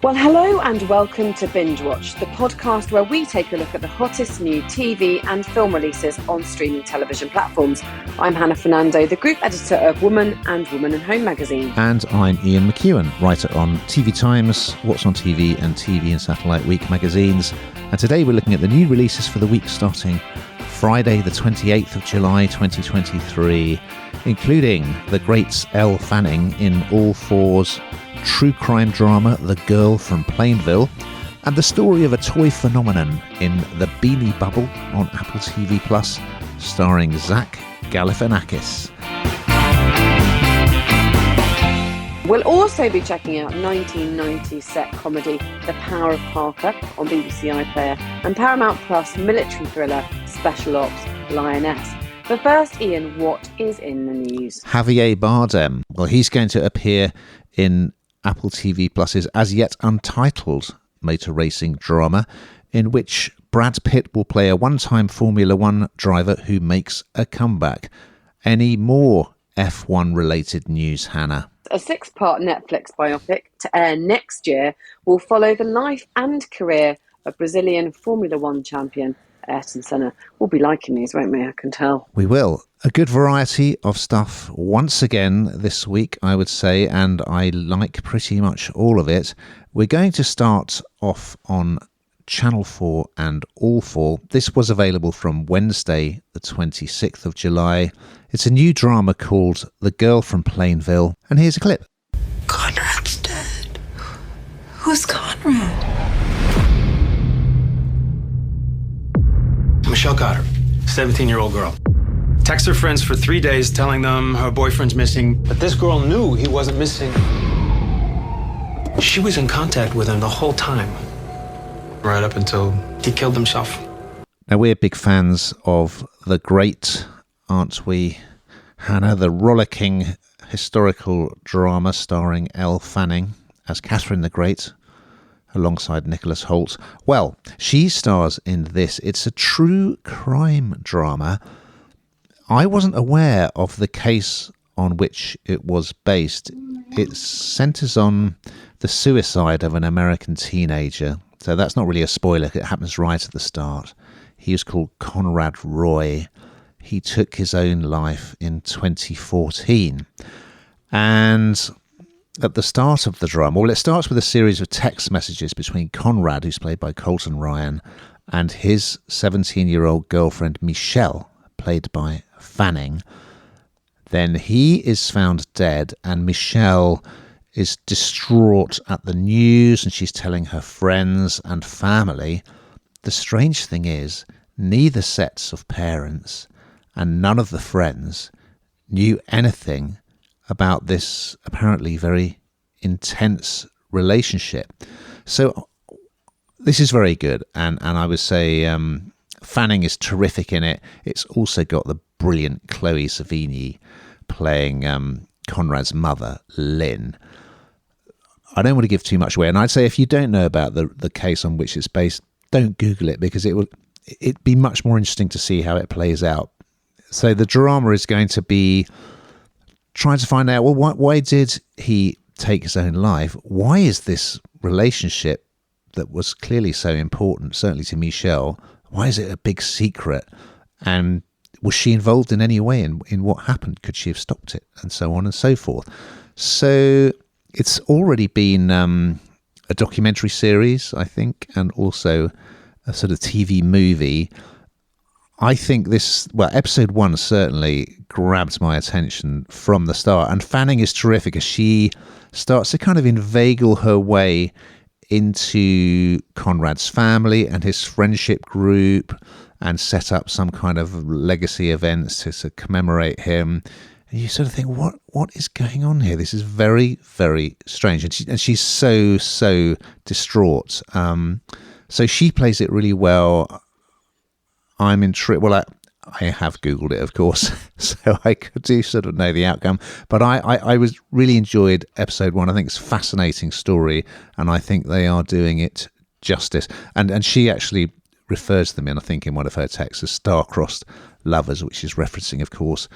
Well, hello and welcome to Bingewatch, the podcast where we take a look at the hottest new TV and film releases on streaming television platforms. I'm Hannah Fernando, the group editor of Woman and Woman and Home magazine. And I'm Ian McEwan, writer on TV Times, What's on TV and TV and Satellite Week magazines. And today we're looking at the new releases for the week starting Friday the 28th of July 2023, including the great Elle Fanning in All Fours, true crime drama The Girl from Plainville, and the story of a toy phenomenon in The Beanie Bubble on Apple TV Plus, starring Zach Galifianakis. We'll also be checking out 1990s set comedy The Power of Parker on BBC iPlayer and Paramount Plus military thriller Special Ops Lioness. But first, Ian, what is in the news? Javier Bardem. Well, he's going to appear in Apple TV Plus's as yet untitled motor racing drama, in which Brad Pitt will play a one-time Formula One driver who makes a comeback. Any more F1 related news, Hannah? A 6-part Netflix biopic to air next year will follow the life and career of Brazilian Formula One champion Ayrton Senna. We'll be liking these, won't we? I can tell. We will. A good variety of stuff once again this week, I would say, and I like pretty much all of it. We're going to start off on Channel 4 and All 4. This was available from Wednesday, the 26th of July. It's a new drama called The Girl from Plainville, and here's a clip. Conrad's dead. Who's Conrad? Michelle Cotter, 17-year-old girl. Texts her friends for 3 days telling them her boyfriend's missing, but this girl knew he wasn't missing. She was in contact with him the whole time, right up until he killed himself. Now, we're big fans of The Great, aren't we, Hannah? The rollicking historical drama starring Elle Fanning as Catherine the Great, alongside Nicholas Hoult. Well, she stars in this. It's a true crime drama. I wasn't aware of the case on which it was based. It centres on the suicide of an American teenager. So that's not really a spoiler. It happens right at the start. He was called Conrad Roy. He took his own life in 2014. And at the start of the drama, well, it starts with a series of text messages between Conrad, who's played by Colton Ryan, and his 17-year-old girlfriend, Michelle, played by Fanning. Then he is found dead, and Michelle is distraught at the news, and she's telling her friends and family. The strange thing is, neither sets of parents and none of the friends knew anything about this apparently very intense relationship. So this is very good, and I would say Fanning is terrific in it. It's also got the brilliant Chloe Sevigny playing Conrad's mother, Lynn. I don't want to give too much away, and I'd say if you don't know about the case on which it's based, don't Google it, because it'd be much more interesting to see how it plays out. So the drama is going to be trying to find out, well, why did he take his own life? Why is this relationship that was clearly so important, certainly to Michelle, why is it a big secret? And was she involved in any way in what happened? Could she have stopped it? And so on and so forth. So it's already been a documentary series, I think, and also a sort of TV movie. I think episode 1 certainly grabbed my attention from the start. And Fanning is terrific as she starts to kind of inveigle her way into Conrad's family and his friendship group and set up some kind of legacy events to commemorate him. And you sort of think, what is going on here? This is very, very strange. And she's so distraught. So she plays it really well. I'm intrigued. Well, I have Googled it, of course, so I do sort of know the outcome. But I was really enjoyed episode 1. I think it's a fascinating story, and I think they are doing it justice. And she actually refers to them in, I think, in one of her texts as star-crossed lovers, which is referencing, of course,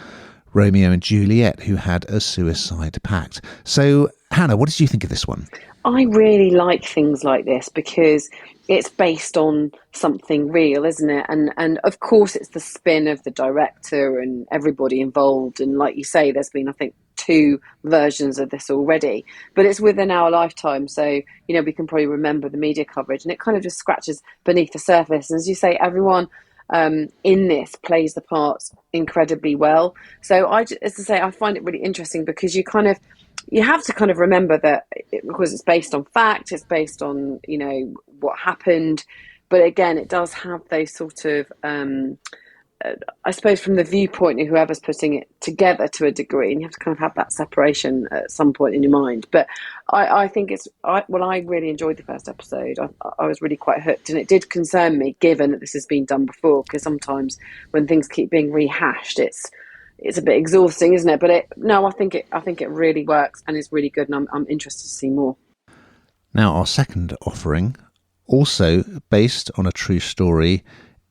Romeo and Juliet, who had a suicide pact. So Hannah, what did you think of this one? I really like things like this because it's based on something real, isn't it? And of course it's the spin of the director and everybody involved. And like you say, there's been, I think, 2 versions of this already, but it's within our lifetime. So, we can probably remember the media coverage, and it kind of just scratches beneath the surface. And as you say, everyone in this plays the parts incredibly well. So as I say, I find it really interesting because you have to kind of remember that because it's based on fact, it's based on, what happened. But again, it does have those sort of, I suppose, from the viewpoint of whoever's putting it together to a degree, and you have to kind of have that separation at some point in your mind. But I think I really enjoyed the first episode. I was really quite hooked, and it did concern me, given that this has been done before, because sometimes when things keep being rehashed, it's a bit exhausting, isn't it? But I think it really works and is really good, and I'm interested to see more. Now, our second offering, also based on a true story,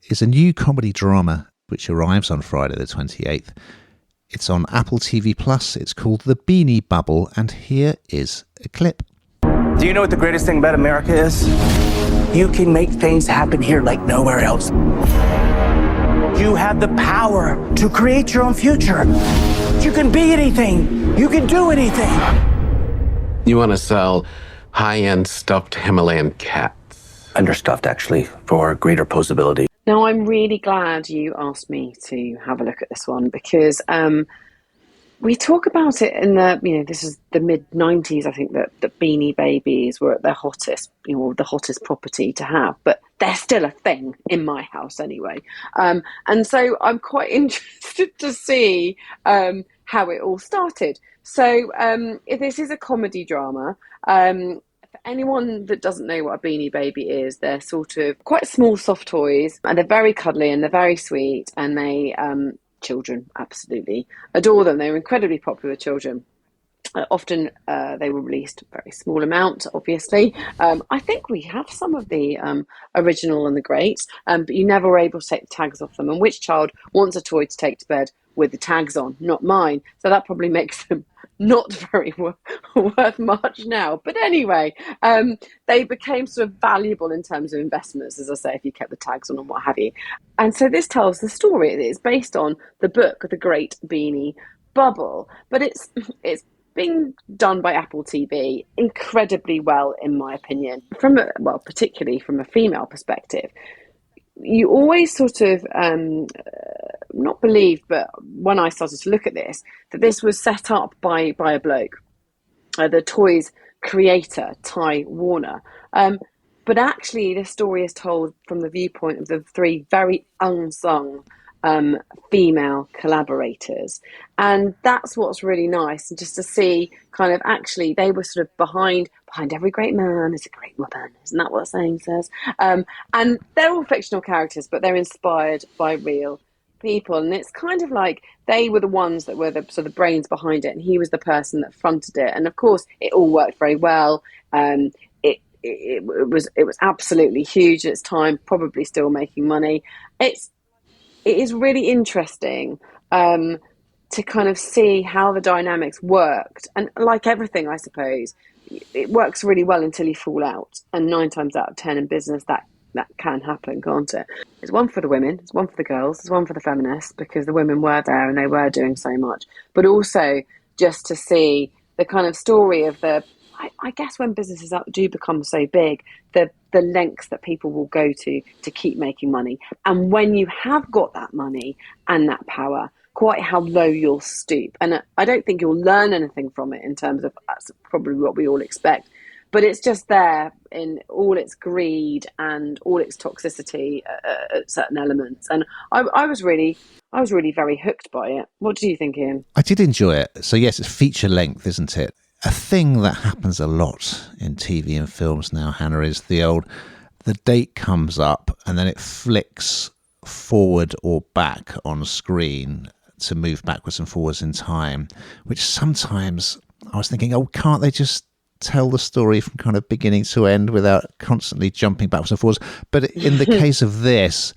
is a new comedy drama which arrives on Friday the 28th. It's on Apple TV Plus. It's called The Beanie Bubble, and here is a clip. Do you know what the greatest thing about America is? You can make things happen here like nowhere else. You have the power to create your own future. You can be anything. You can do anything. You want to sell high-end stuffed Himalayan cats? Understuffed, actually, for greater posability. Now, I'm really glad you asked me to have a look at this one because we talk about it in this is the mid-90s, I think, that Beanie Babies were at their hottest, the hottest property to have, but they're still a thing in my house anyway. And so I'm quite interested to see how it all started. So this is a comedy drama. For anyone that doesn't know what a Beanie Baby is, they're sort of quite small, soft toys, and they're very cuddly and they're very sweet, and they children absolutely adore them. They're incredibly popular with children. Often they were released a very small amount, obviously. I think we have some of the original and the greats, but you never were able to take the tags off them. And which child wants a toy to take to bed with the tags on? Not mine. So that probably makes them not very worth much now. But anyway, they became sort of valuable in terms of investments, as I say, if you kept the tags on and what have you. And so this tells the story. It is based on the book, The Great Beanie Bubble. But it's being done by Apple TV incredibly well, in my opinion, particularly from a female perspective. You always sort of not believed, but when I started to look at this, that this was set up by a bloke, the toy's creator, Ty Warner. But actually, the story is told from the viewpoint of the 3 very unsung female collaborators, and that's what's really nice. And just to see kind of actually they were sort of behind every great man is a great woman, isn't that what the saying says? And they're all fictional characters, but they're inspired by real people, and it's kind of like they were the ones that were the sort of brains behind it, and he was the person that fronted it. And of course it all worked very well. It was absolutely huge at its time, probably still making money. It is really interesting to kind of see how the dynamics worked. And like everything, I suppose, it works really well until you fall out. And 9 times out of 10 in business, that can happen, can't it? There's one for the women, there's one for the girls, there's one for the feminists, because the women were there and they were doing so much. But also just to see the kind of story of I guess when businesses do become so big, the lengths that people will go to keep making money. And when you have got that money and that power, quite how low you'll stoop. And I don't think you'll learn anything from it in terms of that's probably what we all expect. But it's just there in all its greed and all its toxicity at certain elements. And I was really very hooked by it. What do you think, Ian? I did enjoy it. So yes, it's feature length, isn't it? A thing that happens a lot in TV and films now, Hannah, is the date comes up and then it flicks forward or back on screen to move backwards and forwards in time, which sometimes I was thinking, can't they just tell the story from kind of beginning to end without constantly jumping backwards and forwards? But in the case of this,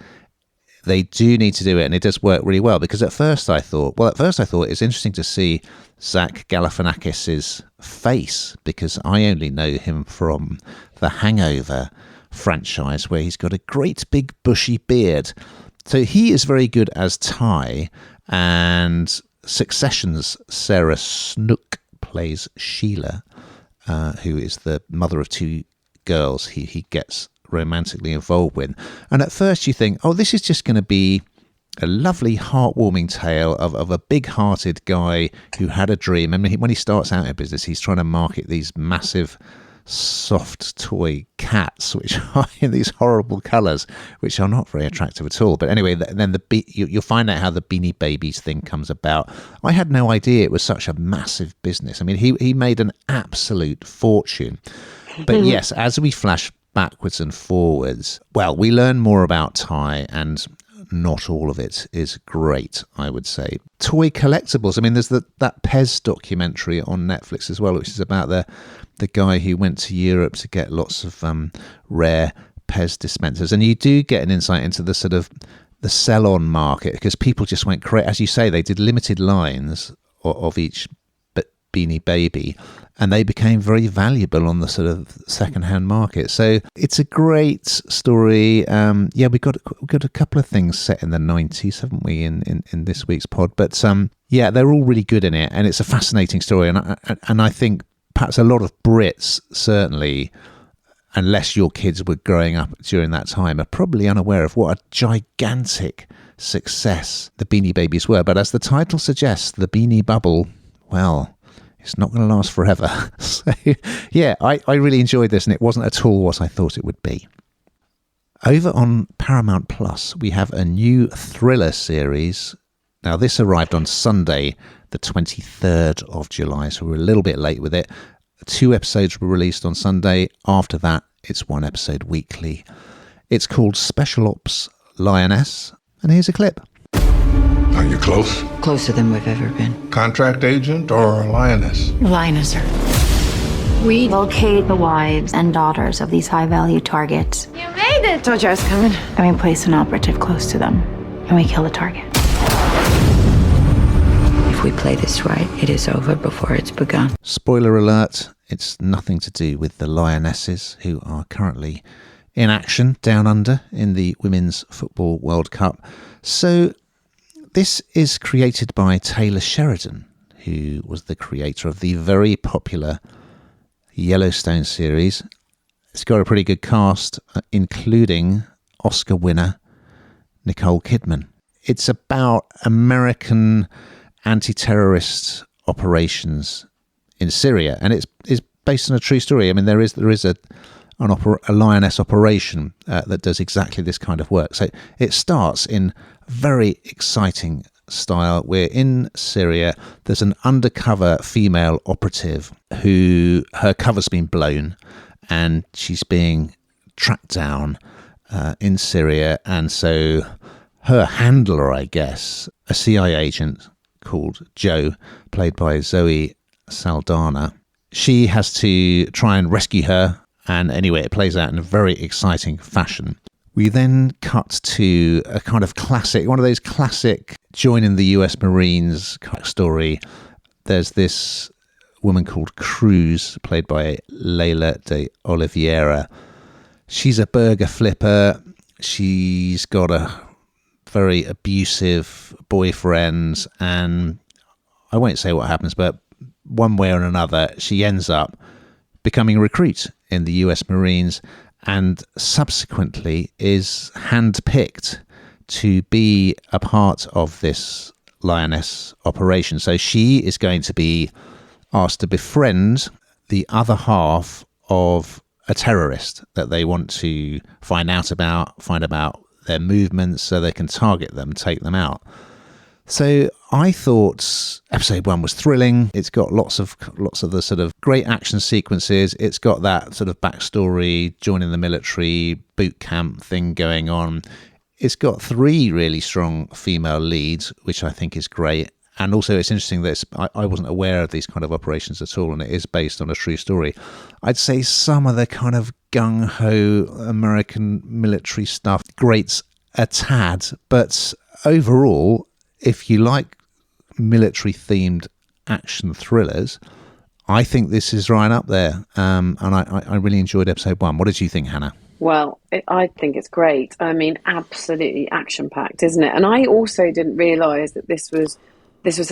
they do need to do it, and it does work really well, because at first I thought it's interesting to see Zach Galifianakis' face, because I only know him from the Hangover franchise, where he's got a great big bushy beard. So he is very good as Ty, and Succession's Sarah Snook plays Sheila, who is the mother of two girls he gets romantically involved with. And at first you think, oh, this is just going to be a lovely, heartwarming tale of a big-hearted guy who had a dream. I mean, when he starts out in business, he's trying to market these massive, soft toy cats, which are in these horrible colours, which are not very attractive at all. But anyway, then you'll find out how the Beanie Babies thing comes about. I had no idea it was such a massive business. I mean, he made an absolute fortune. But yes, as we flash backwards and forwards, well, we learn more about Ty, and not all of it is great, I would say. Toy collectibles. I mean, there's that Pez documentary on Netflix as well, which is about the guy who went to Europe to get lots of rare Pez dispensers. And you do get an insight into the sort of the sell-on market, because people just went crazy. As you say, they did limited lines of each Beanie Baby, and they became very valuable on the sort of second-hand market. So it's a great story. We've got a couple of things set in the 90s, haven't we, in this week's pod? But they're all really good in it, and it's a fascinating story. And I think perhaps a lot of Brits, certainly, unless your kids were growing up during that time, are probably unaware of what a gigantic success the Beanie Babies were. But as the title suggests, the Beanie Bubble, well, it's not going to last forever. So, yeah, I really enjoyed this, and it wasn't at all what I thought it would be. Over on Paramount Plus, we have a new thriller series. Now, this arrived on Sunday, the 23rd of July, so we're a little bit late with it. 2 episodes were released on Sunday. After that, it's 1 episode weekly. It's called Special Ops Lioness, and here's a clip. Are you close? Closer than we've ever been. Contract agent or a lioness? Lioness, sir. We locate the wives and daughters of these high-value targets. You made it! Told you I was coming. And we place an operative close to them, and we kill the target. If we play this right, it is over before it's begun. Spoiler alert, it's nothing to do with the Lionesses, who are currently in action down under in the Women's Football World Cup. So this is created by Taylor Sheridan, who was the creator of the very popular Yellowstone series. It's got a pretty good cast, including Oscar winner Nicole Kidman. It's about American anti-terrorist operations in Syria, and it's based on a true story. I mean, there is a Lioness operation that does exactly this kind of work. So it starts in very exciting style. We're in Syria. There's an undercover female operative who her cover's been blown, and she's being tracked down in Syria. And so her handler, I guess, a CIA agent called Joe, played by Zoe Saldana, she has to try and rescue her. And anyway, it plays out in a very exciting fashion. We then cut to a kind of classic, one of those classic joining the US Marines story. There's this woman called Cruz, played by Leila de Oliveira. She's a burger flipper. She's got a very abusive boyfriend, and I won't say what happens, but one way or another, she ends up becoming a recruit in the US Marines, and subsequently is handpicked to be a part of this Lioness operation. So she is going to be asked to befriend the other half of a terrorist that they want to find about their movements so they can target them, take them out. So I thought episode 1 was thrilling. It's got lots of the sort of great action sequences. It's got that sort of backstory, joining the military, boot camp thing going on. It's got 3 really strong female leads, which I think is great. And also it's interesting that I wasn't aware of these kind of operations at all, and it is based on a true story. I'd say some of the kind of gung-ho American military stuff grates a tad, but overall, if you like military-themed action thrillers, I think this is right up there. And I really enjoyed episode 1. What did you think, Hannah? Well, I think it's great. I mean, absolutely action-packed, isn't it? And I also didn't realise that this was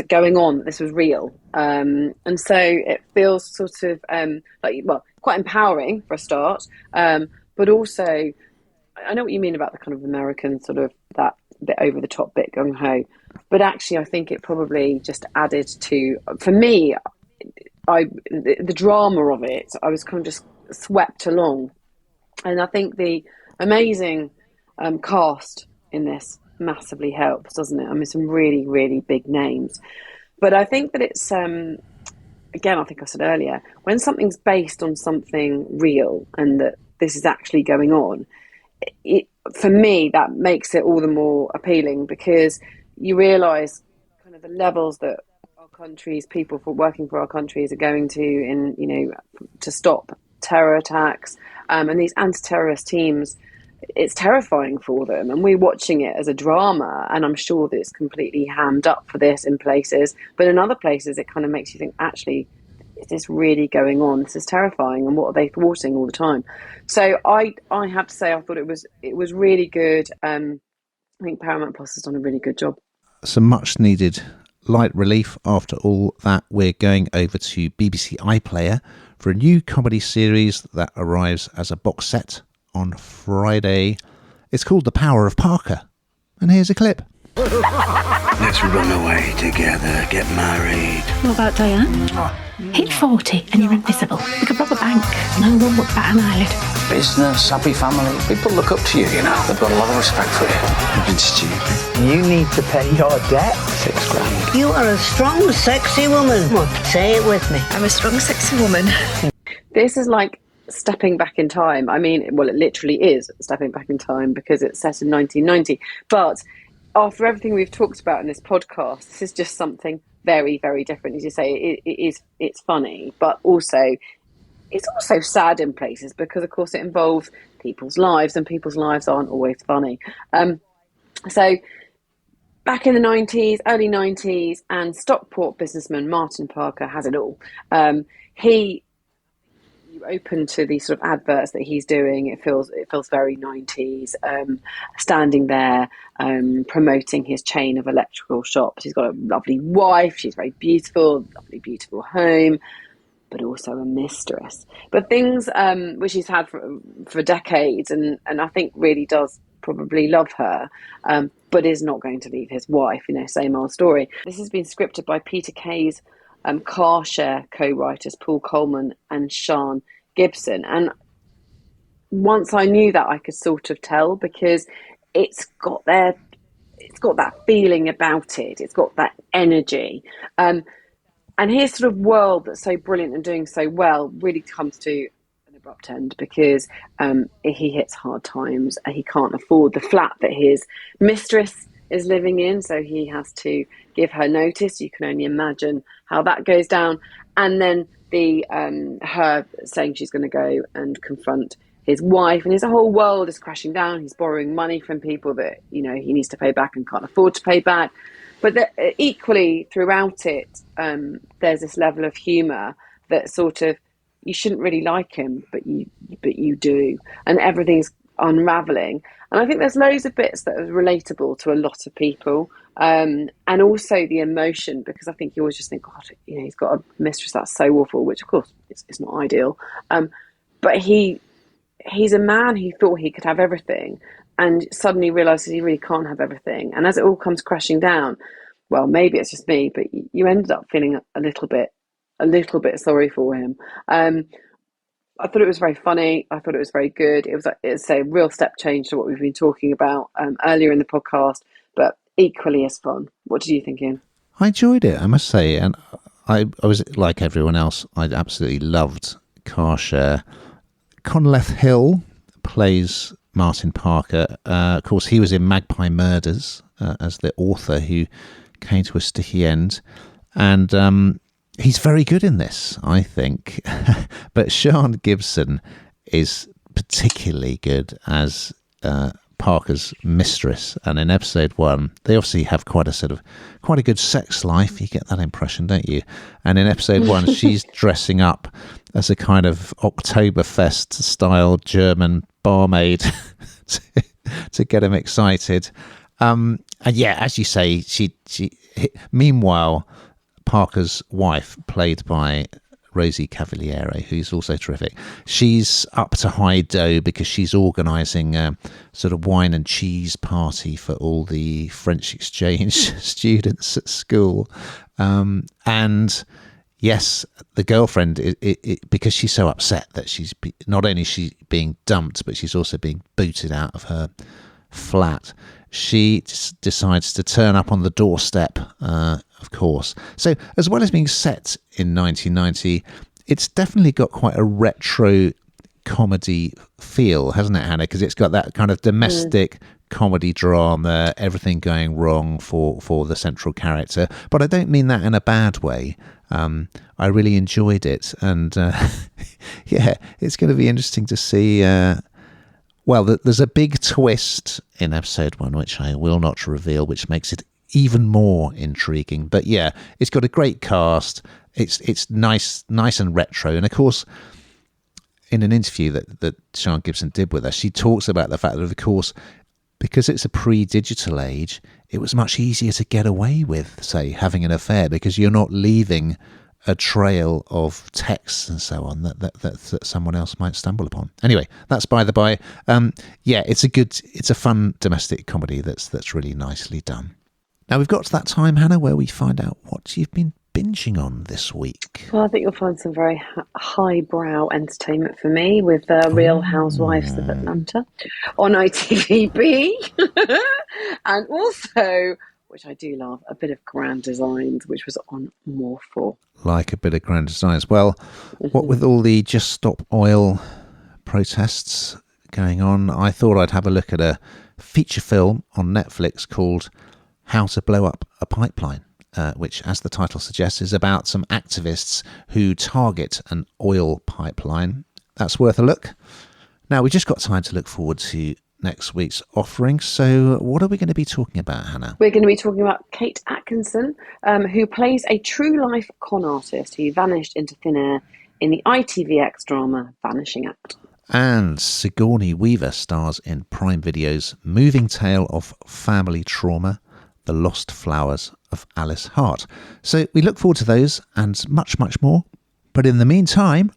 going on, that this was real. And so it feels sort of quite empowering for a start. But also, I know what you mean about the kind of American sort of that bit over the top bit gung-ho. But actually, I think it probably just added to, for me, the drama of it, I was kind of just swept along. And I think the amazing cast in this massively helps, doesn't it? I mean, some really, really big names. But I think that it's, again, I think I said earlier, when something's based on something real and that this is actually going on, for me, that makes it all the more appealing, because you realise kind of the levels that our countries, people working for our countries are going to to stop terror attacks. And these anti-terrorist teams, it's terrifying for them. And we're watching it as a drama, and I'm sure that it's completely hammed up for this in places. But in other places, it kind of makes you think, actually, is this really going on? This is terrifying. And what are they thwarting all the time? So I have to say, I thought it was really good. I think Paramount Plus has done a really good job. Some much needed light relief after all that. We're going over to BBC iPlayer for a new comedy series that arrives as a box set on Friday. It's called The Power of Parker, and here's a clip. Let's run away together, get married. What about Diane? Hit 40 and you're invisible. We could rob a bank. No one would bat an eyelid. Business, happy family. People look up to you, you know. They've got a lot of respect for you. You've been stupid. You need to pay your debt. $6,000. You are a strong, sexy woman. Come on, say it with me. I'm a strong, sexy woman. This is like stepping back in time. I mean, well, it literally is stepping back in time because it's set in 1990. But after everything we've talked about in this podcast, this is just something very, very different. As you say, it's funny, but also it's also sad in places because, of course, it involves people's lives, and people's lives aren't always funny. So back in the 90s, early 90s, and Stockport businessman Martin Parker has it all. You open to these sort of adverts that he's doing, it feels very 90s, standing there promoting his chain of electrical shops. He's got a lovely wife, she's very beautiful, lovely beautiful home, but also a mistress. But things which he's had for decades, and I think really does probably love her, but is not going to leave his wife, same old story. This has been scripted by Peter Kay's car share co-writers Paul Coleman and Sean Gibson, and once I knew that, I could sort of tell, because it's got that feeling about it, it's got that energy, and his sort of world that's so brilliant and doing so well really comes to an abrupt end, because he hits hard times. He can't afford the flat that his mistress is living in, so he has to give her notice. You can only imagine how that goes down. And then her saying she's going to go and confront his wife, and his whole world is crashing down. He's borrowing money from people that he needs to pay back and can't afford to pay back. But equally throughout it, there's this level of humour that sort of, you shouldn't really like him, but you do, and everything's unravelling. And I think there's loads of bits that are relatable to a lot of people, and also the emotion, because I think you always just think, God, he's got a mistress that's so awful, which of course it's not ideal. But he's a man who thought he could have everything, and suddenly realises he really can't have everything. And as it all comes crashing down, well, maybe it's just me, but you ended up feeling a little bit sorry for him. I thought it was very funny. I thought it was very good. It's a real step change to what we've been talking about earlier in the podcast, but equally as fun. What did you think, Ian? I enjoyed it, I must say, and I was like everyone else. I absolutely loved Car Share. Conleth Hill plays Martin Parker. Of course, he was in Magpie Murders as the author who came to a sticky end, and he's very good in this, I think. But Sean Gibson is particularly good as Parker's mistress, and in episode 1 they obviously have quite a good sex life. You get that impression, don't you? And in episode 1 she's dressing up as a kind of Oktoberfest style German barmaid to get him excited. And yeah, as you say, she meanwhile Parker's wife, played by Rosie Cavaliere, who's also terrific, she's up to high dough because she's organising a sort of wine and cheese party for all the French exchange students at school. And yes, the girlfriend, because she's so upset that she's not only she's being dumped, but she's also being booted out of her flat, she decides to turn up on the doorstep, of course. So as well as being set in 1990, it's definitely got quite a retro comedy feel, hasn't it, Hannah? Because it's got that kind of domestic comedy drama, everything going wrong for the central character. But I don't mean that in a bad way. I really enjoyed it. And yeah, it's going to be interesting to see... Well, there's a big twist in episode 1, which I will not reveal, which makes it even more intriguing. But yeah, it's got a great cast. It's nice and retro. And of course, in an interview that Sian Gibson did with us, she talks about the fact that, of course, because it's a pre-digital age, it was much easier to get away with, say, having an affair, because you're not leaving a trail of texts and so on that someone else might stumble upon. Anyway, that's by the by. Yeah, it's a fun domestic comedy that's really nicely done. Now we've got to that time, Hannah, where we find out what you've been binging on this week. Well, I think you'll find some very highbrow entertainment for me with Real Housewives of Atlanta on ITVB. And also, which I do love, a bit of Grand Designs, which was on More 4. Like a bit of Grand Designs. Well, what with all the Just Stop Oil protests going on, I thought I'd have a look at a feature film on Netflix called How to Blow Up a Pipeline, which, as the title suggests, is about some activists who target an oil pipeline. That's worth a look. Now, we've just got time to look forward to next week's offering. So what are we going to be talking about, Hannah? We're going to be talking about Kate Atkinson, who plays a true-life con artist who vanished into thin air in the ITVX drama Vanishing Act. And Sigourney Weaver stars in Prime Video's moving tale of family trauma, The Lost Flowers of Alice Hart. So we look forward to those and much, much more. But in the meantime...